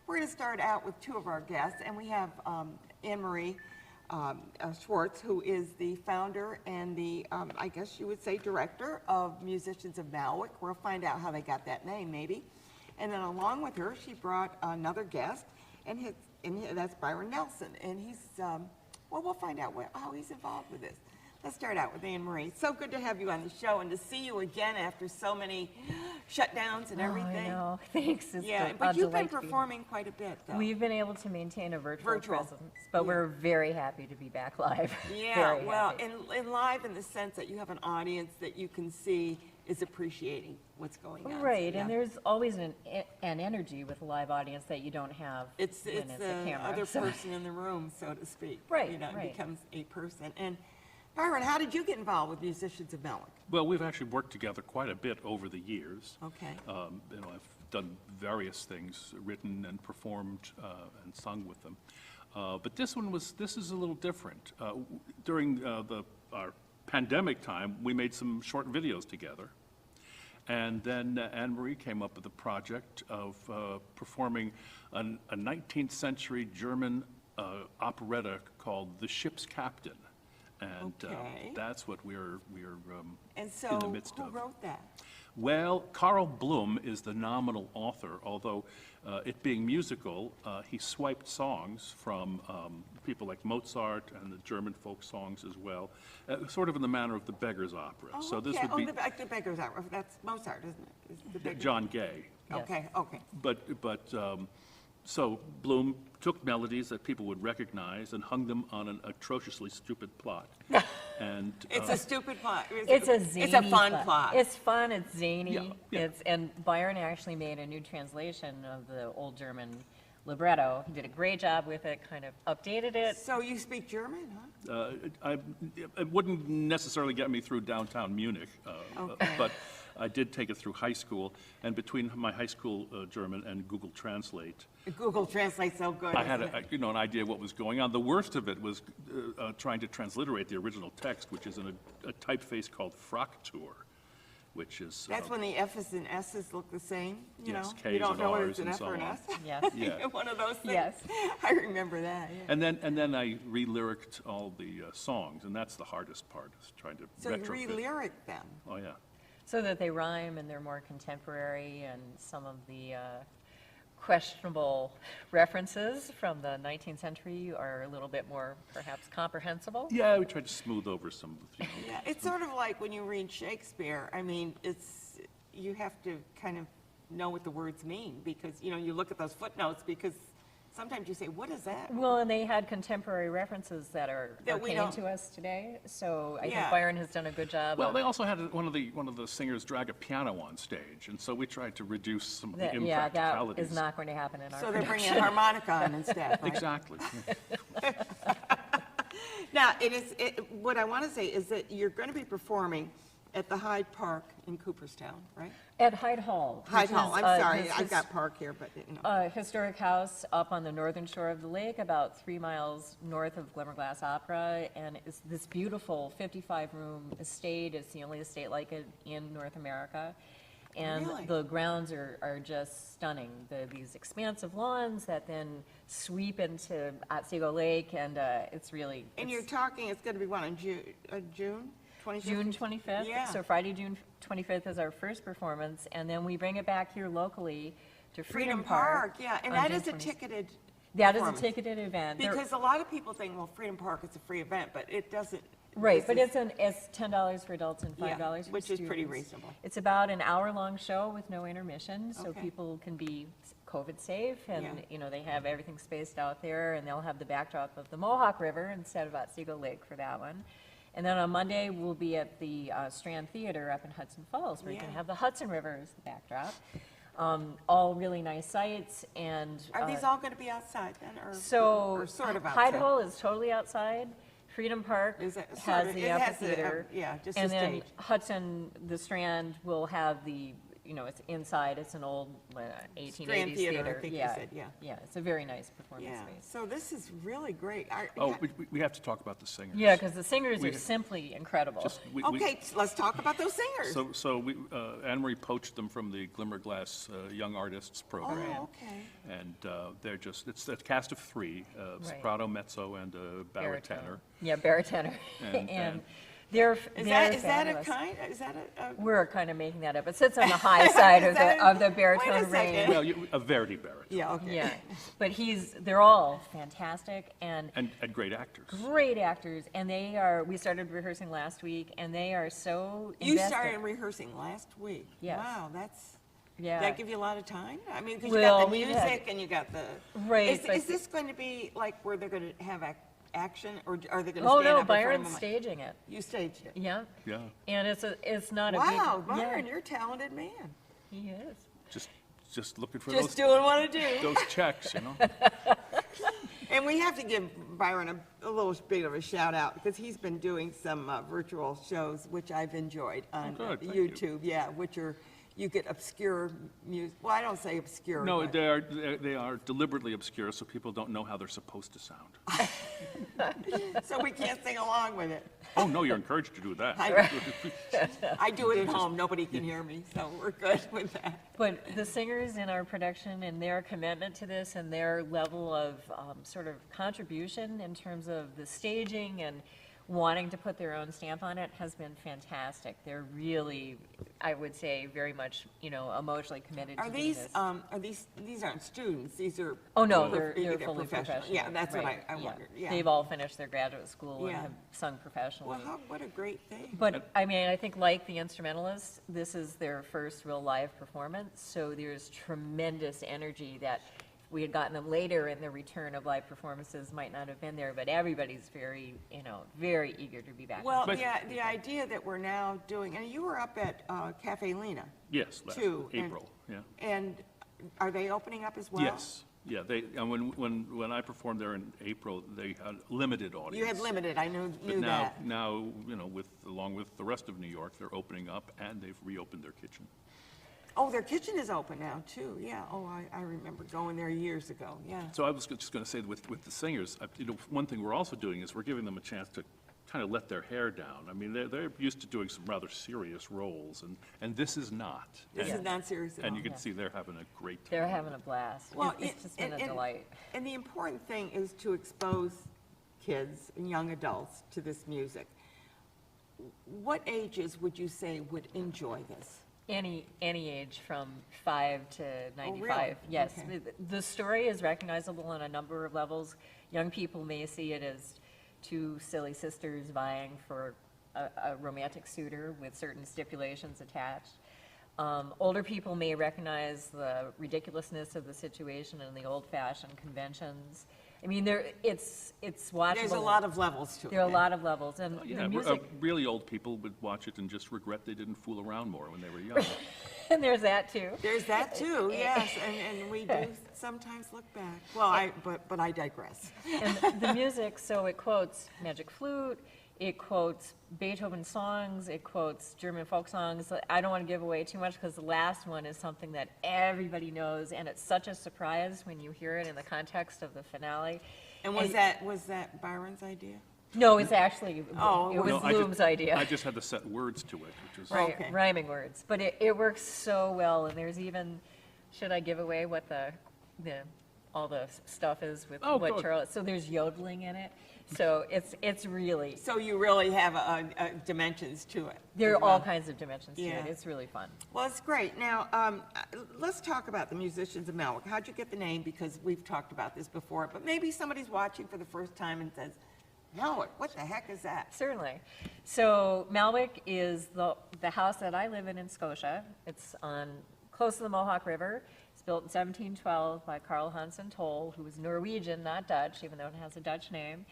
we're going to start out with two of our guests, and we have Anne Marie Schwartz, who is the founder and the, I guess you would say, director of Musicians of Malik. We'll find out how they got that name, maybe. And then along with her, she brought another guest, and that's Byron Nelson. And he's, well, we'll find out how he's involved with this. Let's start out with Anne Marie. So good to have you on the show and to see you again after so many shutdowns and everything. I know. Thanks. It's but you've been performing quite a bit, though. We've been able to maintain a virtual presence, but we're very happy to be back live. Yeah, well, and live in the sense that you have an audience that you can see is appreciating what's going on. Right, and there's always an energy with a live audience that you don't have it's when it's a camera. Other person in the room, so to speak. Right, It becomes a person. And Byron, how did you get involved with Musicians of Malik? Well, we've actually worked together quite a bit over the years. Okay. I've done various things, written and performed and sung with them. But this is a little different. During our pandemic time, we made some short videos together. And then Anne Marie came up with the project of performing a 19th century German operetta called The Ship's Captain. And that's what we're and so in the midst of. Who wrote that? Well, Karl Bloom is the nominal author, although it being musical, he swiped songs from people like Mozart and the German folk songs as well, sort of in the manner of the Beggar's Opera. Oh, so this okay. would be the Beggar's Opera. That's Mozart, isn't it? Is the Beggar's... John Gay. Yes. Okay. So Bloom took melodies that people would recognize and hung them on an atrociously stupid plot. And it's a stupid plot. It's a zany It's a fun plot. It's fun, it's zany. Yeah. And Byron actually made a new translation of the old German libretto. He did a great job with it, kind of updated it. So you speak German, huh? It wouldn't necessarily get me through downtown Munich, but I did take it through high school, and between my high school German and Google Translate, Google Translate's so good. I had an idea what was going on. The worst of it was trying to transliterate the original text, which is in a typeface called Fraktur, which is That's when the F's and S's look the same. You Yes, know, K's you don't and know whether R's it's an and F so or an on. S. Yes. Yeah. One of those things. Yes. I remember that. Yeah. And then I re-lyriced all the songs, and that's the hardest part, is trying to So you retrofit. re-lyric them. Oh yeah. So that they rhyme and they're more contemporary, and some of the questionable references from the 19th century are a little bit more perhaps comprehensible. Yeah, we tried to smooth over some. Yeah, it's sort of like when you read Shakespeare. I mean, you have to kind of know what the words mean, because you look at those footnotes, because sometimes you say, what is that? Well, and they had contemporary references that are we arcane don't- to us today. So I Yeah. think Byron has done a good job. Well, of they also had one of the singers drag a piano on stage, and so we tried to reduce some of the that, impracticalities. that is not going to happen in our So they're production. bringing a harmonica on instead, right? Exactly. Now, what I want to say is that you're going to be performing at the Hyde Park in Cooperstown, right? At Hyde Hall. Hyde which Hall, is, I'm sorry, this I've is got Park here, but a historic house up on the northern shore of the lake, about 3 miles north of Glimmerglass Opera, and it's this beautiful 55-room estate. It's the only estate like it in North America. And Really? the grounds are just stunning. These expansive lawns that then sweep into Otsego Lake, and it's really... And you're talking, it's going to be what, in June 25th? June 25th. Yeah. So Friday, June 25th is our first performance, and then we bring it back here locally to Freedom Park. Yeah, and on that June is a 26th. ticketed That is a performance. ticketed event. There- Because a lot of people think, well, Freedom Park is a free event, but it doesn't. Right, this but is- it's $10 for adults and $5 Yeah, for which is pretty students. reasonable. It's about an hour-long show with no intermission, so Okay. people can be COVID safe, and Yeah. they have everything spaced out there, and they'll have the backdrop of the Mohawk River instead of Otsego Lake for that one. And then on Monday, we'll be at the Strand Theater up in Hudson Falls, where you can Yeah. have the Hudson River as the backdrop. All really nice sights, and Are these all going to be outside then, or so sort of outside? Hyde Hall is totally outside. Freedom Park Is it sort has of- the it has the, amphitheater. yeah, just and a then stage. Hudson, the Strand, will have the you know, it's inside, it's an old 1880s Strand Theater, I theater. think you Yeah, said, yeah. Yeah, it's a very nice performance Yeah, space. so this is really great. Oh, we have to talk about the singers. Yeah, because the singers We- are simply incredible. Just, Okay, let's talk about those singers. So Anne Marie poached them from the Glimmerglass Young Artists Program. Oh, okay. And they're just, it's a cast of three, soprano, mezzo, and a baritone. Yeah, baritone. And- And they're Is they're that a fabulous. kind, is that a? We're kind of making that up. It sits on the high side Is of that the a- wait a baritone second. range. Well, a Verdi baritone. Yeah, okay. Yeah, but they're all fantastic and And great actors. great actors, and we started rehearsing last week, and they are so You invested. started rehearsing last week? Yes. Wow, did Yeah. that give you a lot of time? I mean, because you Well, got the we've music had- and you got the. Right, but- Is this going to be like where they're going to have action, or are they going to stand Oh, up no, in front of Byron's a mic? staging it. You staged it? Yeah, Yeah, and it's not a big. Wow, yeah, Byron, you're a talented man. he is. just looking for Just those, doing what I do. those checks, you know? And we have to give Byron a little bit of a shout out, because he's been doing some virtual shows, which I've enjoyed on good, thank you. YouTube, yeah, which are, you get obscure music, well, I don't say obscure. No, but- they are deliberately obscure, so people don't know how they're supposed to sound. So we can't sing along with it. Oh, no, you're encouraged to do that. I do it at home, nobody can hear me, so we're good with that. But the singers in our production and their commitment to this and their level of sort of contribution in terms of the staging and wanting to put their own stamp on it has been fantastic. They're really, I would say, very much, you know, emotionally committed to doing this. These aren't students, these are. Oh, no, maybe they're fully professional. Yeah, that's what right, I yeah. wondered, yeah. They've all finished their graduate school and Yeah. have sung professionally. Well, what a great thing. But, I mean, I think like the instrumentalists, this is their first real live performance, so there's tremendous energy that if we had gotten them later in the return of live performances might not have been there, but everybody's very, you know, very eager to be back. Well, But- the idea that we're now doing, and you were up at Cafe Lena, Yes, last Two, and- April, yeah. and are they opening up as well? Yes, yeah, and when I performed there in April, they had limited audience. You had limited, I knew But that. now, you know, along with the rest of New York, they're opening up, and they've reopened their kitchen. Oh, their kitchen is open now, too, yeah. Oh, I remember going there years ago, yeah. So I was just going to say, with the singers, you know, one thing we're also doing is we're giving them a chance to kind of let their hair down. I mean, they're used to doing some rather serious roles, and this is not. This And- is not serious at all. And you can see they're having a great time. They're having a blast. Well, It's just been a and- delight. And the important thing is to expose kids and young adults to this music. What ages would you say would enjoy this? Any age from 5 to 95, really? yes. Okay. The story is recognizable on a number of levels. Young people may see it as two silly sisters vying for a romantic suitor with certain stipulations attached. Older people may recognize the ridiculousness of the situation and the old-fashioned conventions. I mean, it's watchable. There's a lot of levels to it. There are a lot of levels, and Yeah, the music, really old people would watch it and just regret they didn't fool around more when they were young. and there's that too. There's that too, yes, and we do sometimes look back. Well, but I digress. And the music, so it quotes Magic Flute, it quotes Beethoven songs, it quotes German folk songs. I don't want to give away too much because the last one is something that everybody knows, and it's such a surprise when you hear it in the context of the finale. And was that Byron's idea? No, it's actually, Oh, it was No, I Bloom's idea. I just had to set words to it, which is. Right, Okay. rhyming words. But it works so well, and there's even, should I give away what all the stuff is with Oh, what good. Charlotte, so there's yodeling in it. So it's really, So you really have dimensions to it. there as are all well. kinds of dimensions to Yeah. it. It's really fun. Well, it's great. Now, let's talk about the Musicians of Malwick. How'd you get the name? Because we've talked about this before, but maybe somebody's watching for the first time and says, Malwick, what the heck is that? Certainly. So Malwick is the house that I live in Scotia. It's close to the Mohawk River. It's built in 1712 by Carl Hansen Toll, who was Norwegian, not Dutch, even though it has a Dutch name.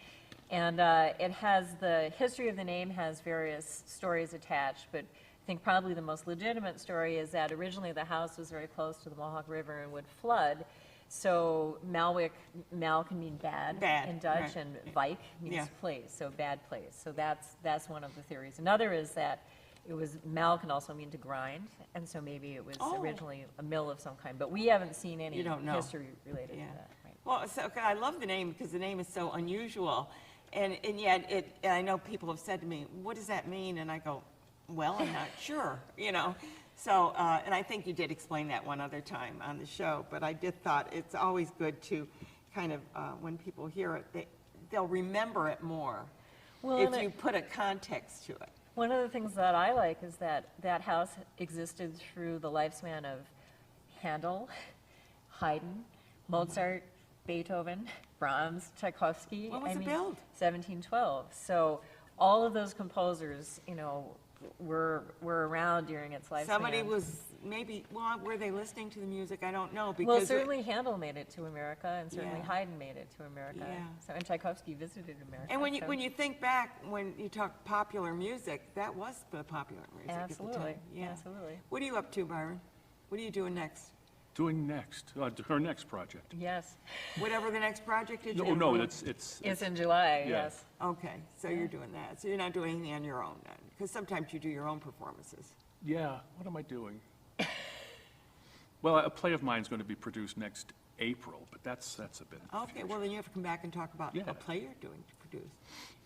And it has, the history of the name has various stories attached, but I think probably the most legitimate story is that originally the house was very close to the Mohawk River and would flood. So Malwick, Mal can mean bad in Dutch, right. and Vike means Yeah. place, so bad place. So that's one of the theories. Another is that mal can also mean to grind, and so maybe it was Oh. originally a mill of some kind, but we haven't seen any You don't know. history related to Yeah. that, right? Well, so, okay, I love the name because the name is so unusual. And yet and I know people have said to me, what does that mean? And I go, well, I'm not sure, you know? So, and I think you did explain that one other time on the show, but I did thought it's always good to kind of, when people hear it, they'll remember it more Well, if and you put a context to it. one of the things that I like is that that house existed through the lifespan of Handel, Haydn, Mozart, Beethoven, Brahms, Tchaikovsky. When was I it mean, built? 1712. So all of those composers, you know, were around during its lifespan. Somebody was maybe, well, were they listening to the music? I don't know, because. Well, certainly Handel made it to America, and certainly Yeah. Haydn made it to America. Yeah. So, and Tchaikovsky visited America. And when you, so- when you think back, when you talk popular music, that was the popular music at the Absolutely, time. Yeah. absolutely. What are you up to, Byron? What are you doing next? Doing next, her next project. Yes, Whatever the next project is? No, you're no, doing? it's, it's in July, Yeah. yes. Okay, so you're doing that. So you're not doing anything on your own then? Because sometimes you do your own performances. yeah, what am I doing? Well, a play of mine is going to be produced next April, but that's a bit in the Okay, future. well, then you have to come back and talk about Yeah. a play you're doing to produce.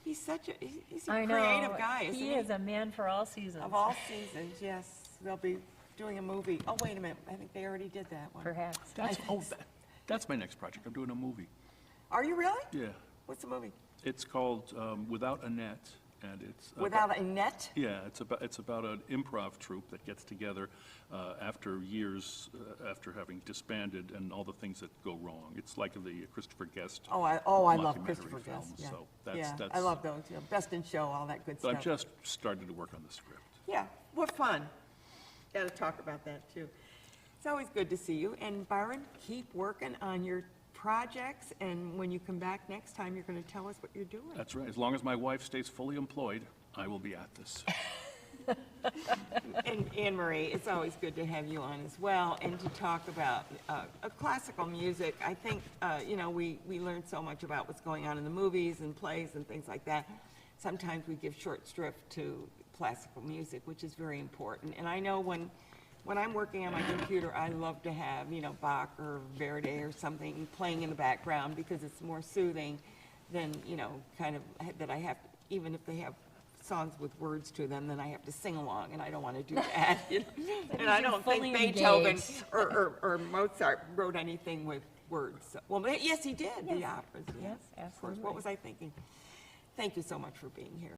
He's such a, he's a I know. creative guy, isn't he? He is a man for all seasons. Of all seasons, yes. They'll be doing a movie. Oh, wait a minute, I think they already did that one. Perhaps. That's my next project. I'm doing a movie. Are you really? Yeah. What's the movie? It's called Without a Net, and it's. Without a net? Yeah, it's about an improv troupe that gets together after years, after having disbanded and all the things that go wrong. It's like the Christopher Guest. Oh, I love mockumentary Christopher Guest, films, yeah. so Yeah, that's- I love those, yeah. Best in Show, all that good But stuff. I've just started to work on the script. Yeah, what fun. Got to talk about that, too. It's always good to see you. And Byron, keep working on your projects, and when you come back next time, you're going to tell us what you're doing. That's right. As long as my wife stays fully employed, I will be at this. And Anne Marie, it's always good to have you on as well, and to talk about classical music. I think, you know, we learn so much about what's going on in the movies and plays and things like that. Sometimes we give short shrift to classical music, which is very important. And I know when I'm working on my computer, I love to have, you know, Bach or Verdi or something playing in the background, because it's more soothing than, you know, kind of that I have, even if they have songs with words to them, then I have to sing along, and I don't want to do that. You know? And I don't think fully Beethoven engaged. or Mozart wrote anything with words. So, well, yes, he did, the operas. Yes, Of course. What absolutely. was I thinking? Thank you so much for being here.